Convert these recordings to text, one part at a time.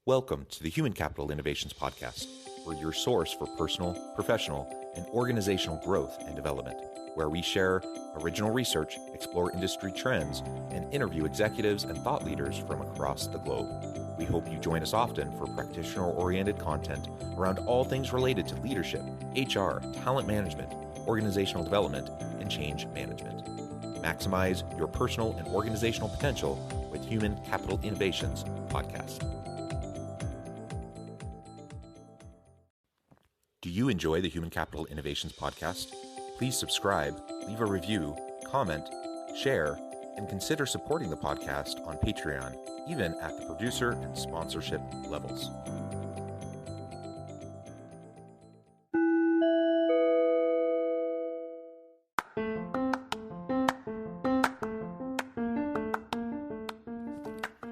Welcome to the Human Capital Innovations Podcast. We're your source for personal, professional, and organizational growth and development, where we share original research, explore industry trends, and interview executives and thought leaders from across the globe. We hope you join us often for practitioner-oriented content around all things related to leadership, HR, talent management, organizational development, and change management. Maximize your personal and organizational potential with Human Capital Innovations Podcast. Do you enjoy the Human Capital Innovations Podcast? Please subscribe, leave a review, comment, share, and consider supporting the podcast on Patreon, even at the producer and sponsorship levels.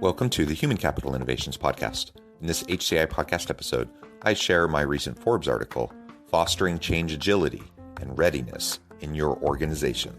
Welcome to the Human Capital Innovations Podcast. In this HCI podcast episode, I share my recent Forbes article, Fostering Change Agility and Readiness in Your Organization.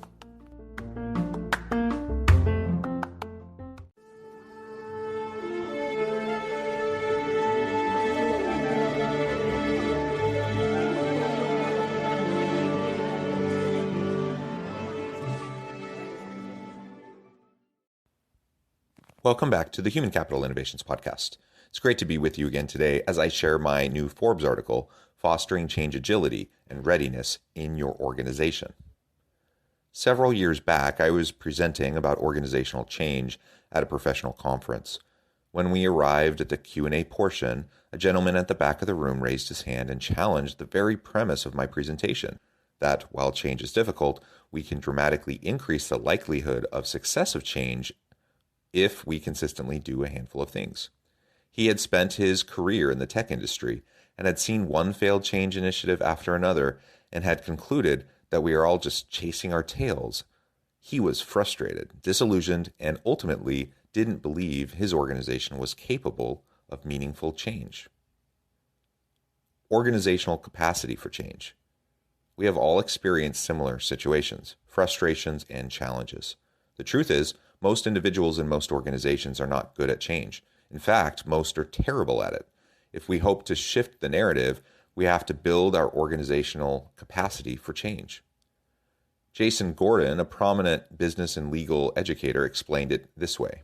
Welcome back to the Human Capital Innovations Podcast. It's great to be with you again today as I share my new Forbes article, Fostering Change Agility and Readiness in Your Organization. Several years back, I was presenting about organizational change at a professional conference. When we arrived at the Q&A portion, a gentleman at the back of the room raised his hand and challenged the very premise of my presentation, that while change is difficult, we can dramatically increase the likelihood of success of change if we consistently do a handful of things. He had spent his career in the tech industry and had seen one failed change initiative after another and had concluded that we are all just chasing our tails. He was frustrated, disillusioned, and ultimately didn't believe his organization was capable of meaningful change. Organizational capacity for change. We have all experienced similar situations, frustrations, and challenges. The truth is, most individuals in most organizations are not good at change. In fact, most are terrible at it. If we hope to shift the narrative, we have to build our organizational capacity for change. Jason Gordon, a prominent business and legal educator, explained it this way.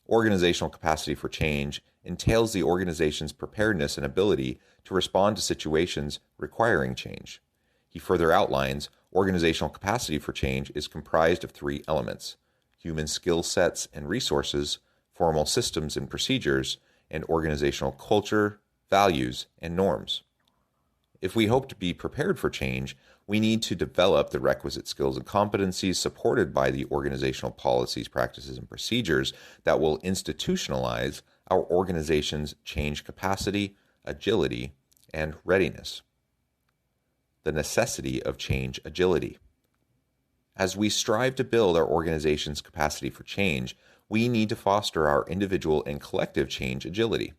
Organizational capacity for change entails the organization's preparedness and ability to respond to situations requiring change. He further outlines organizational capacity for change is comprised of three elements: human skill sets and resources, formal systems and procedures, and organizational culture, values, and norms. If we hope to be prepared for change, we need to develop the requisite skills and competencies supported by the organizational policies, practices, and procedures that will institutionalize our organization's change capacity, agility, and readiness. The necessity of change agility. As we strive to build our organization's capacity for change, we need to foster our individual and collective change agility.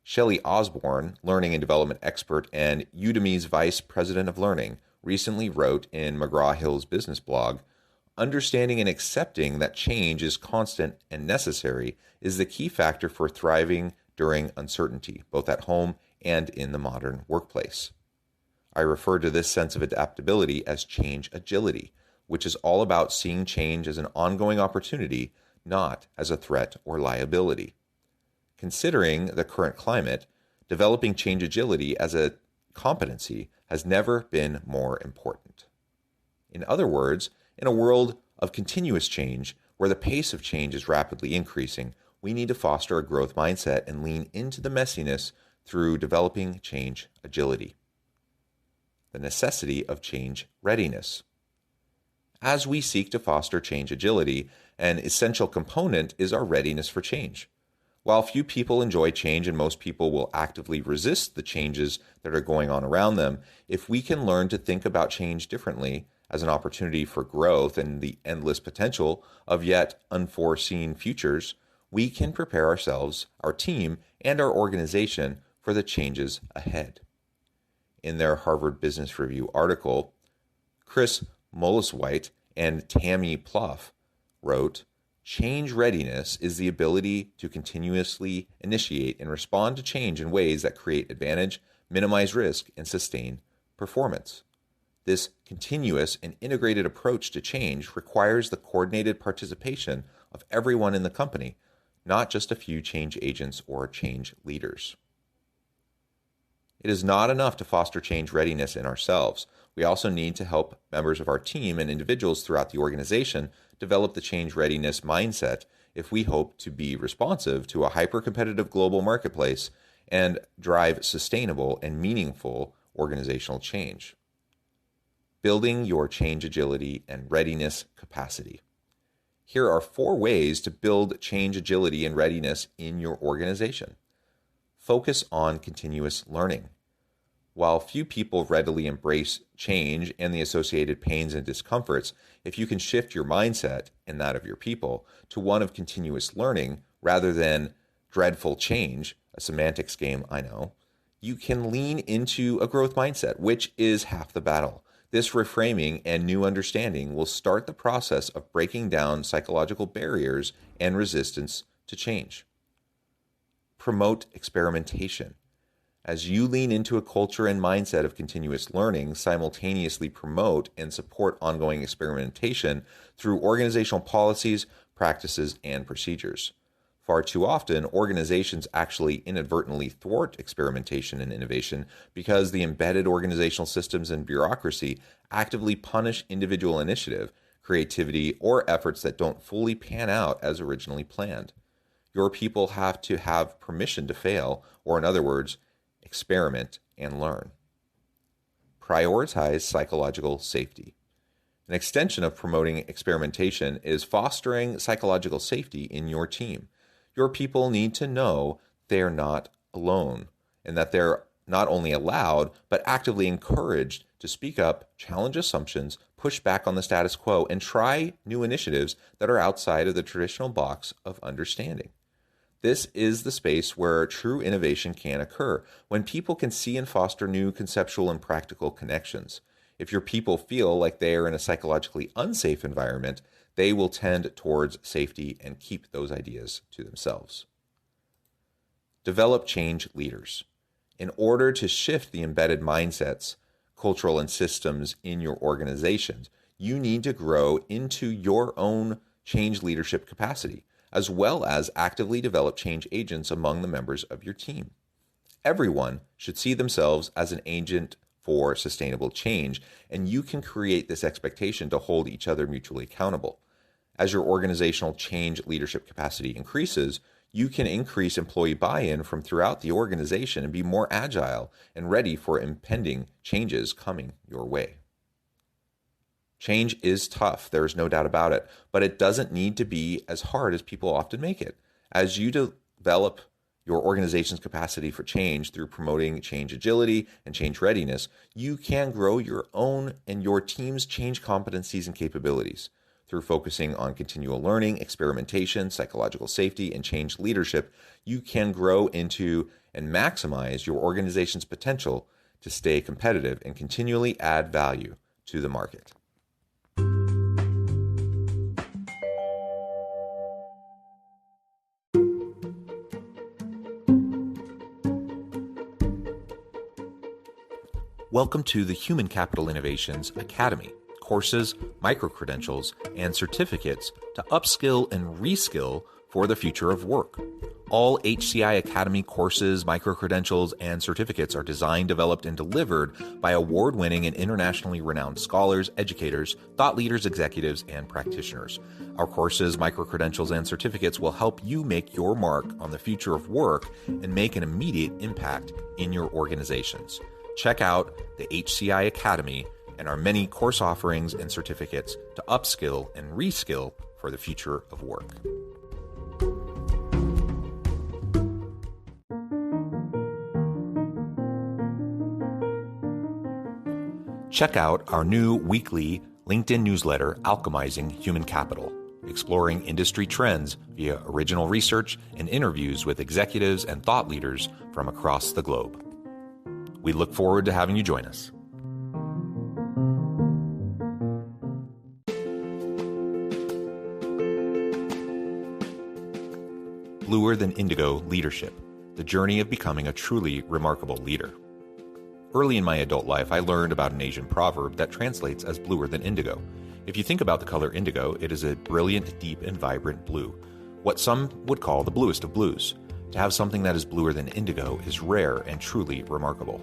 Shelley Osborne, learning and development expert and Udemy's vice president of learning, recently wrote in McGraw-Hill's business blog, "Understanding and accepting that change is constant and necessary is the key factor for thriving during uncertainty, both at home and in the modern workplace." I refer to this sense of adaptability as change agility, which is all about seeing change as an ongoing opportunity, not as a threat or liability. Considering the current climate, developing change agility as a competency has never been more important. In other words, in a world of continuous change, where the pace of change is rapidly increasing, we need to foster a growth mindset and lean into the messiness through developing change agility. The necessity of change readiness. As we seek to foster change agility, an essential component is our readiness for change. While few people enjoy change and most people will actively resist the changes that are going on around them, if we can learn to think about change differently as an opportunity for growth and the endless potential of yet unforeseen futures, we can prepare ourselves, our team, and our organization for the changes ahead. In their Harvard Business Review article, Chris Moleswhite and Tammy Plouffe wrote, Change readiness is the ability to continuously initiate and respond to change in ways that create advantage, minimize risk, and sustain performance. This continuous and integrated approach to change requires the coordinated participation of everyone in the company, not just a few change agents or change leaders. It is not enough to foster change readiness in ourselves. We also need to help members of our team and individuals throughout the organization develop the change readiness mindset if we hope to be responsive to a hyper-competitive global marketplace and drive sustainable and meaningful organizational change. Building your change agility and readiness capacity. Here are 4 ways to build change agility and readiness in your organization. Focus on continuous learning. While few people readily embrace change and the associated pains and discomforts, if you can shift your mindset and that of your people to one of continuous learning rather than dreadful change, a semantics game, I know, you can lean into a growth mindset, which is half the battle. This reframing and new understanding will start the process of breaking down psychological barriers and resistance to change. Promote experimentation. As you lean into a culture and mindset of continuous learning, simultaneously promote and support ongoing experimentation through organizational policies, practices, and procedures. Far too often, organizations actually inadvertently thwart experimentation and innovation because the embedded organizational systems and bureaucracy actively punish individual initiative, creativity, or efforts that don't fully pan out as originally planned. Your people have to have permission to fail, or in other words, experiment and learn. Prioritize psychological safety. An extension of promoting experimentation is fostering psychological safety in your team. Your people need to know they're not alone and that they're not only allowed, but actively encouraged to speak up, challenge assumptions, push back on the status quo, and try new initiatives that are outside of the traditional box of understanding. This is the space where true innovation can occur, when people can see and foster new conceptual and practical connections. If your people feel like they are in a psychologically unsafe environment, they will tend towards safety and keep those ideas to themselves. Develop change leaders. In order to shift the embedded mindsets, cultural, and systems in your organizations, you need to grow into your own change leadership capacity, as well as actively develop change agents among the members of your team. Everyone should see themselves as an agent for sustainable change, and you can create this expectation to hold each other mutually accountable. As your organizational change leadership capacity increases, you can increase employee buy-in from throughout the organization and be more agile and ready for impending changes coming your way. Change is tough, there is no doubt about it, but it doesn't need to be as hard as people often make it. As you develop your organization's capacity for change through promoting change agility and change readiness, you can grow your own and your team's change competencies and capabilities. Through focusing on continual learning, experimentation, psychological safety, and change leadership, you can grow into and maximize your organization's potential to stay competitive and continually add value to the market. Welcome to the Human Capital Innovations Academy. Courses, micro-credentials, and certificates to upskill and reskill for the future of work. All HCI Academy courses, micro-credentials, and certificates are designed, developed, and delivered by award-winning and internationally renowned scholars, educators, thought leaders, executives, and practitioners. Our courses, micro-credentials, and certificates will help you make your mark on the future of work and make an immediate impact in your organizations. Check out the HCI Academy and our many course offerings and certificates to upskill and reskill for the future of work. Check out our new weekly LinkedIn newsletter, Alchemizing Human Capital, exploring industry trends via original research and interviews with executives and thought leaders from across the globe. We look forward to having you join us. Bluer Than Indigo Leadership, the journey of becoming a truly remarkable leader. Early in my adult life, I learned about an Asian proverb that translates as bluer than indigo. If you think about the color indigo, it is a brilliant, deep, and vibrant blue, what some would call the bluest of blues. To have something that is bluer than indigo is rare and truly remarkable.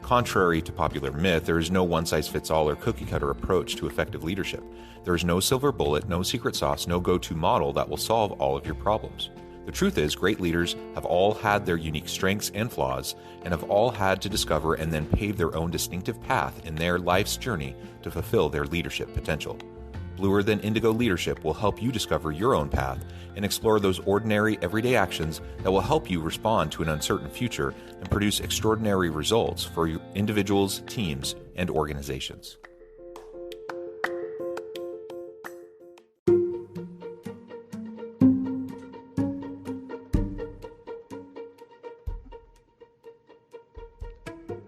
Contrary to popular myth, there is no one-size-fits-all or cookie-cutter approach to effective leadership. There is no silver bullet, no secret sauce, no go-to model that will solve all of your problems. The truth is, great leaders have all had their unique strengths and flaws, and have all had to discover and then pave their own distinctive path in their life's journey to fulfill their leadership potential. Bluer Than Indigo Leadership will help you discover your own path and explore those ordinary, everyday actions that will help you respond to an uncertain future and produce extraordinary results for your individuals, teams, and organizations.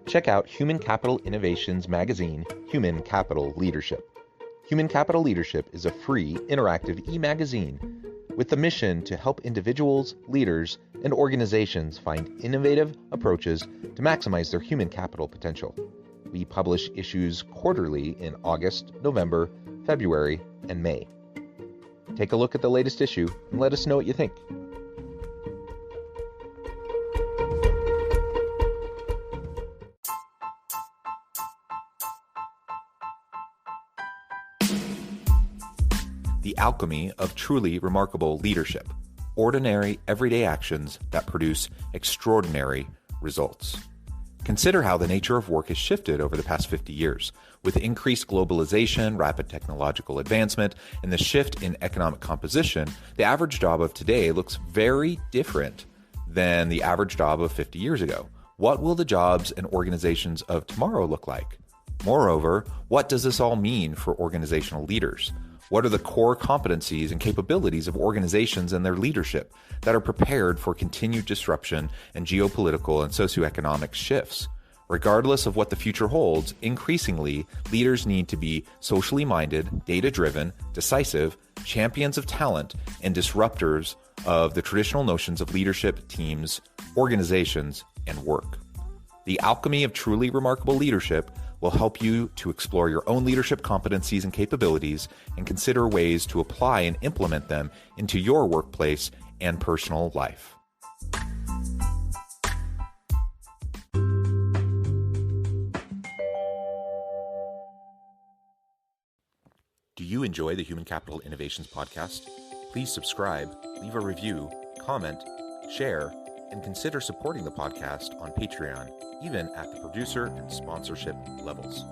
Check out Human Capital Innovations magazine, Human Capital Leadership. Human Capital Leadership is a free, interactive e-magazine with the mission to help individuals, leaders, and organizations find innovative approaches to maximize their human capital potential. We publish issues quarterly in August, November, February, and May. Take a look at the latest issue and let us know what you think. The alchemy of truly remarkable leadership. Ordinary, everyday actions that produce extraordinary results. Consider how the nature of work has shifted over the past 50 years. With increased globalization, rapid technological advancement, and the shift in economic composition, the average job of today looks very different than the average job of 50 years ago. What will the jobs and organizations of tomorrow look like? Moreover, what does this all mean for organizational leaders? What are the core competencies and capabilities of organizations and their leadership that are prepared for continued disruption and geopolitical and socioeconomic shifts? Regardless of what the future holds, increasingly, leaders need to be socially minded, data-driven, decisive, champions of talent, and disruptors of the traditional notions of leadership, teams, organizations, and work. The alchemy of truly remarkable leadership will help you to explore your own leadership competencies and capabilities and consider ways to apply and implement them into your workplace and personal life. Do you enjoy the Human Capital Innovations podcast? Please subscribe, leave a review, comment, share, and consider supporting the podcast on Patreon, even at the producer and sponsorship levels.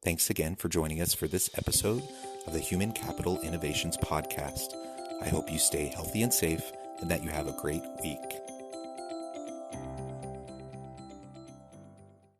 Thanks again for joining us for this episode of the Human Capital Innovations podcast. I hope you stay healthy and safe and that you have a great week.